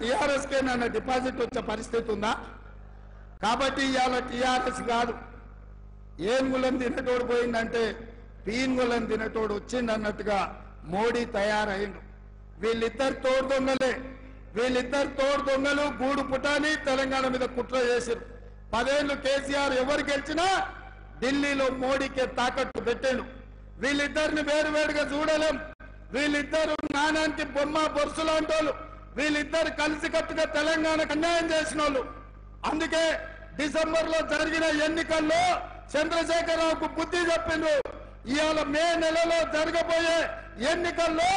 TRS కే నన్ను deposit వచ్చే పరిస్థితి ఉందా? కాబట్టి ఇవాళ టీఆర్ఎస్ కాదు, ఏనుగులను తినటోడు పోయిందంటే పీనుగులను తినటోడు వచ్చిండు అన్నట్టుగా మోడీ తయారైండు. వీళ్ళిద్దరు తోడు దొంగలే, వీళ్ళిద్దరు తోడు దొంగలు గూడు పుటాని తెలంగాణ మీద కుట్ర చేశారు. 10 ఏళ్ళు కేసీఆర్ ఎవరు గెలిచినా ఢిల్లీలో మోడీకే తాకట్టు పెట్టాడు. వీళ్ళిద్దరిని వేరువేరుగా చూడలేం. వీళ్ళిద్దరు నాణానికి బొమ్మ బొరుసులాంటి వాళ్ళు, వీళ్ళిద్దరు కలిసికట్టుగా తెలంగాణకు అన్యాయం చేసిన వాళ్ళు. అందుకే డిసెంబర్లో జరిగిన ఎన్నికల్లో చంద్రశేఖరరావుకు బుద్ధి చెప్పిండ్రు. ఇవాళ మే నెలలో జరగబోయే ఎన్నికల్లో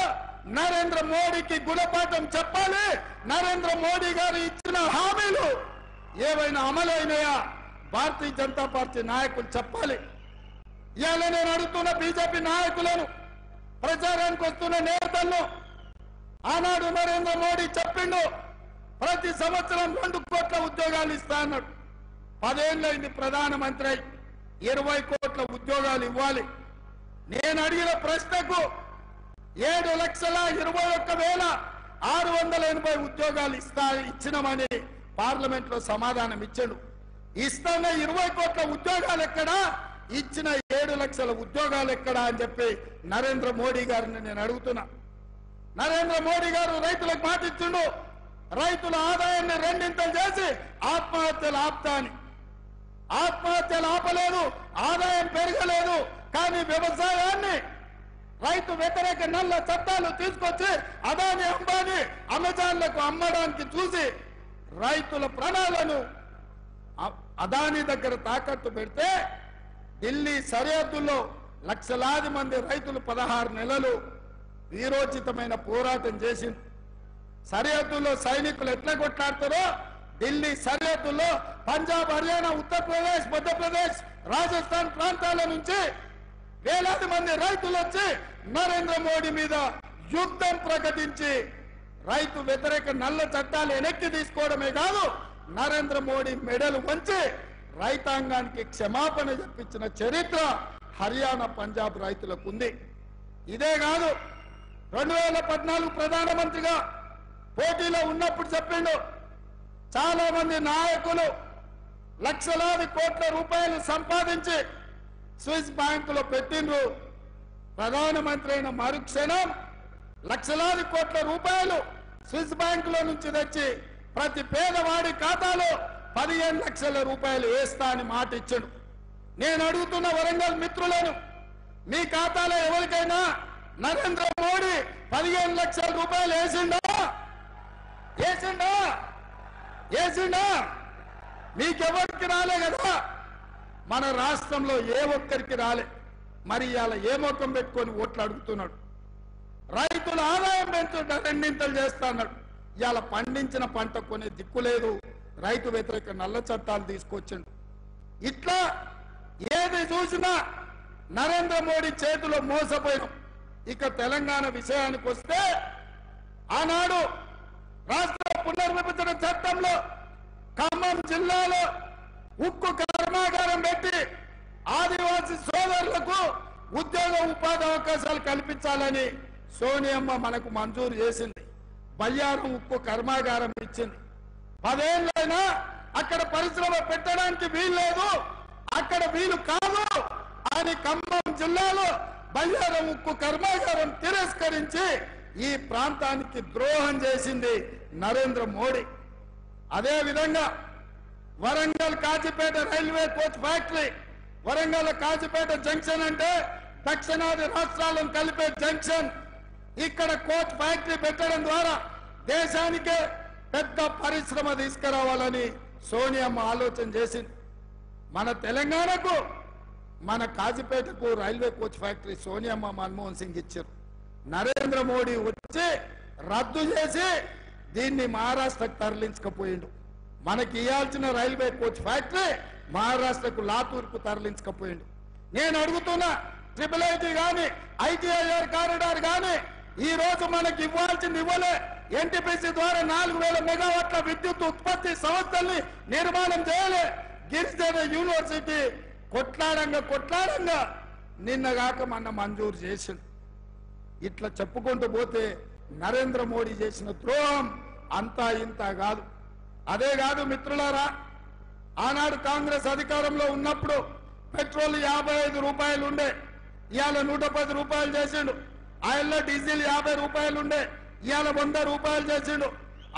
నరేంద్ర మోడీకి గుణపాఠం చెప్పాలి. నరేంద్ర మోడీ గారు ఇచ్చిన హామీలు ఏవైనా అమలైనాయా భారతీయ జనతా పార్టీ నాయకులు చెప్పాలి. ఇవాళ నేను అడుగుతున్న బీజేపీ నాయకులను, ప్రచారానికి వస్తున్న నేతలను, ఆనాడు నరేంద్ర మోడీ చెప్పిండు ప్రతి సంవత్సరం 2 కోట్ల ఉద్యోగాలు ఇస్తా అన్నాడు. 10 ఏళ్ళైంది ప్రధానమంత్రి, 20 కోట్ల ఉద్యోగాలు ఇవ్వాలి. నేను అడిగిన ప్రశ్నకు 7,21,680 ఉద్యోగాలు ఇచ్చినామని పార్లమెంట్ లో సమాధానం ఇచ్చాడు. ఇస్తున్న 20 కోట్ల ఉద్యోగాలు ఎక్కడా, ఇచ్చిన 7 లక్షల ఉద్యోగాలు ఎక్కడా అని చెప్పి నరేంద్ర మోడీ గారిని నేను అడుగుతున్నా. నరేంద్ర మోడీ గారు రైతులకు మాట ఇచ్చిండు, రైతుల ఆదాయాన్ని 2 చేసి ఆత్మహత్యలు ఆపుతా అని. ఆత్మహత్యలు ఆపలేదు, ఆదాయం పెరగలేదు. కానీ వ్యవసాయాన్ని రైతు వ్యతిరేక నల్ల చట్టాలు తీసుకొచ్చి అదాని అంబానీ అమెజాన్లకు అమ్మడానికి చూసి రైతుల ప్రాణాలను అదాని దగ్గర తాకట్టు పెడితే ఢిల్లీ సరిహద్దుల్లో లక్షలాది మంది రైతులు 16 నెలలు వీరోచితమైన పోరాటం చేసింది. సరిహద్దుల్లో సైనికులు ఎట్లా కొట్లాడతారో ఢిల్లీ సరిహద్దుల్లో పంజాబ్, హర్యానా, ఉత్తరప్రదేశ్, మధ్యప్రదేశ్, రాజస్థాన్ ప్రాంతాల నుంచి వేలాది మంది రైతులు వచ్చి నరేంద్ర మోడీ మీద యుద్ధం ప్రకటించి రైతు వ్యతిరేక నల్ల చట్టాలు వెనక్కి తీసుకోవడమే కాదు, నరేంద్ర మోడీ మెడలు వంచి రైతాంగానికి క్షమాపణ చెప్పించిన చరిత్ర హర్యానా, పంజాబ్ రైతులకు ఉంది. ఇదే కాదు, 2014 ప్రధానమంత్రిగా పోటీలో ఉన్నప్పుడు చెప్పిండు, చాలా మంది నాయకులు లక్షలాది కోట్ల రూపాయలు సంపాదించి స్విస్ బ్యాంకులో పెట్టిండ్రు. ప్రధానమంత్రి అయిన మరుక్షణం లక్షలాది కోట్ల రూపాయలు స్విస్ బ్యాంకులో నుంచి తెచ్చి ప్రతి పేదవాడి ఖాతాలో 15 లక్షల రూపాయలు వేస్తా అని మాట ఇచ్చాడు. నేను అడుగుతున్న వరంగల్ మిత్రులను, మీ ఖాతాలో ఎవరికైనా నరేంద్ర మోడీ 15 లక్షల రూపాయలు వేసిండా? వేసిండా? వేసిండా? మీకెవరికి రాలే కదా. మన రాష్ట్రంలో ఏ ఒక్కరికి రాలే. మరి ఇవాళ ఏ మొక్కం పెట్టుకొని ఓట్లు అడుగుతున్నాడు. రైతుల ఆదాయం పెంచుంటే 2 చేస్తా అన్నాడు. ఇవాళ పండించిన పంట కొనే దిక్కు లేదు, రైతు వ్యతిరేక నల్ల చట్టాలు తీసుకొచ్చిండు. ఇట్లా ఏది చూసినా నరేంద్ర మోడీ చేతిలో మోసపోయినాం. ఇక తెలంగాణ విషయానికి వస్తే, ఆనాడు రాష్ట్ర పునర్విభజన చట్టంలో ఖమ్మం జిల్లాలో ఉక్కు కర్మాగారం పెట్టి ఆదివాసీ సోదరులకు ఉద్యోగ ఉపాధి అవకాశాలు కల్పించాలని సోనియమ్మ మనకు మంజూరు చేసింది. బయ్యారం ఉక్కు కర్మాగారం ఇచ్చింది. 10 ఏళ్ళైనా అక్కడ పరిశ్రమ పెట్టడానికి వీలు లేదు, అక్కడ వీలు కాదు అని ఖమ్మం జిల్లాలో బయ్యారం ఉక్కు కర్మాగారం తిరస్కరించి ఈ ప్రాంతానికి ద్రోహం చేసింది నరేంద్ర మోడీ. అదే విధంగా Warangal Kazipet railway coach factory, Warangal Kazipet junction అంటే దక్షిణాది రాష్ట్రాలను కలిపే జంక్షన్. ఇక్కడ కోచ్ ఫ్యాక్టరీ పెట్టడం ద్వారా దేశానికే పెద్ద పరిశ్రమ తీసుకురావాలని సోనియమ్మ ఆలోచన చేసింది. మన తెలంగాణకు, మన కాజీపేటకు రైల్వే కోచ్ ఫ్యాక్టరీ సోనియమ్మ, మన్మోహన్ సింగ్ ఇచ్చారు. నరేంద్ర మోడీ వచ్చి రద్దు చేసి దీన్ని మహారాష్ట్రకు తరలించకపోయిండు. మనకి ఇవ్వాల్సిన రైల్వే కోచ్ ఫ్యాక్టరీ మహారాష్ట్రకు లాతూర్కు తరలించకపోయిండు. నేను అడుగుతున్నా, IIIT గాని, ITIR కారిడార్ గాని ఈ రోజు మనకి ఇవ్వాల్సింది ఇవ్వలే. NTPC ద్వారా 4000 మెగావాట్ల విద్యుత్ ఉత్పత్తి సంస్థల్ని నిర్మాణం చేయలే. గిరిజన యూనివర్సిటీ కొట్లాడంగా నిన్నగాక మొన్న మంజూరు చేసింది. ఇట్లా చెప్పుకుంటూ పోతే నరేంద్ర మోడీ చేసిన ద్రోహం అంతా ఇంత కాదు. అదే కాదు మిత్రులారా, ఆనాడు కాంగ్రెస్ అధికారంలో ఉన్నప్పుడు పెట్రోల్ 55 రూపాయలు ఉండే, ఇవాళ 110 రూపాయలు చేసిండు. ఆయల్లో డీజిల్ 50 రూపాయలు ఉండే, ఇవాళ 100 రూపాయలు చేసిండు.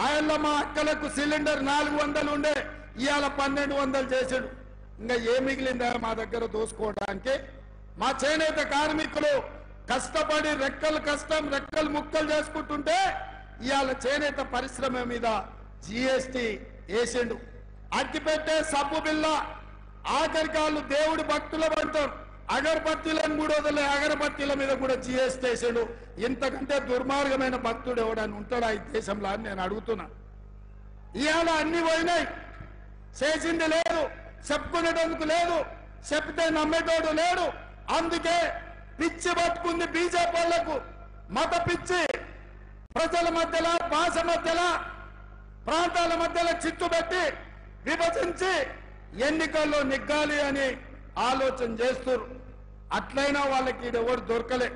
ఆయల్లో మా అక్కలకు సిలిండర్ 400 ఉండే, ఇవాళ 1200 చేసిండు. ఇంకా ఏ మిగిలిందా మా దగ్గర దోసుకోవడానికి? మా చేనేత కార్మికులు కష్టపడి రెక్కలు ముక్కలు చేసుకుంటుంటే ఇవాళ చేనేత పరిశ్రమ మీద జిఎస్టి వేసిండు. అగ్గిపెట్టే సబ్బు బిల్ల, ఆఖరికి వాళ్ళు దేవుడి భక్తుల పడతారు, అగరబత్తీలను కూడా వదిలే అగరబత్తీల మీద కూడా జిఎస్టి వేసాడు. ఇంతకంటే దుర్మార్గమైన భక్తుడు ఎవడని ఉంటాడా ఈ దేశంలో అని నేను అడుగుతున్నా. ఇవాళ అన్ని పోయినాయి, చేసింది లేదు, చెప్పుకునేటందుకు లేదు, చెప్తే నమ్మేటోడు లేడు. అందుకే పిచ్చి పట్టుకుంది బీజేపీ వాళ్లకు. మత పిచ్చి, ప్రజల మధ్యలో, భాష మధ్యలో, ప్రాంతాల మధ్యలో చిచ్చు పెట్టి విభజించి ఎన్నికల్లో నెగ్గాలి అని ఆలోచన చేస్తారు. అట్లయినా వాళ్ళకి ఎవరు దొరకలే.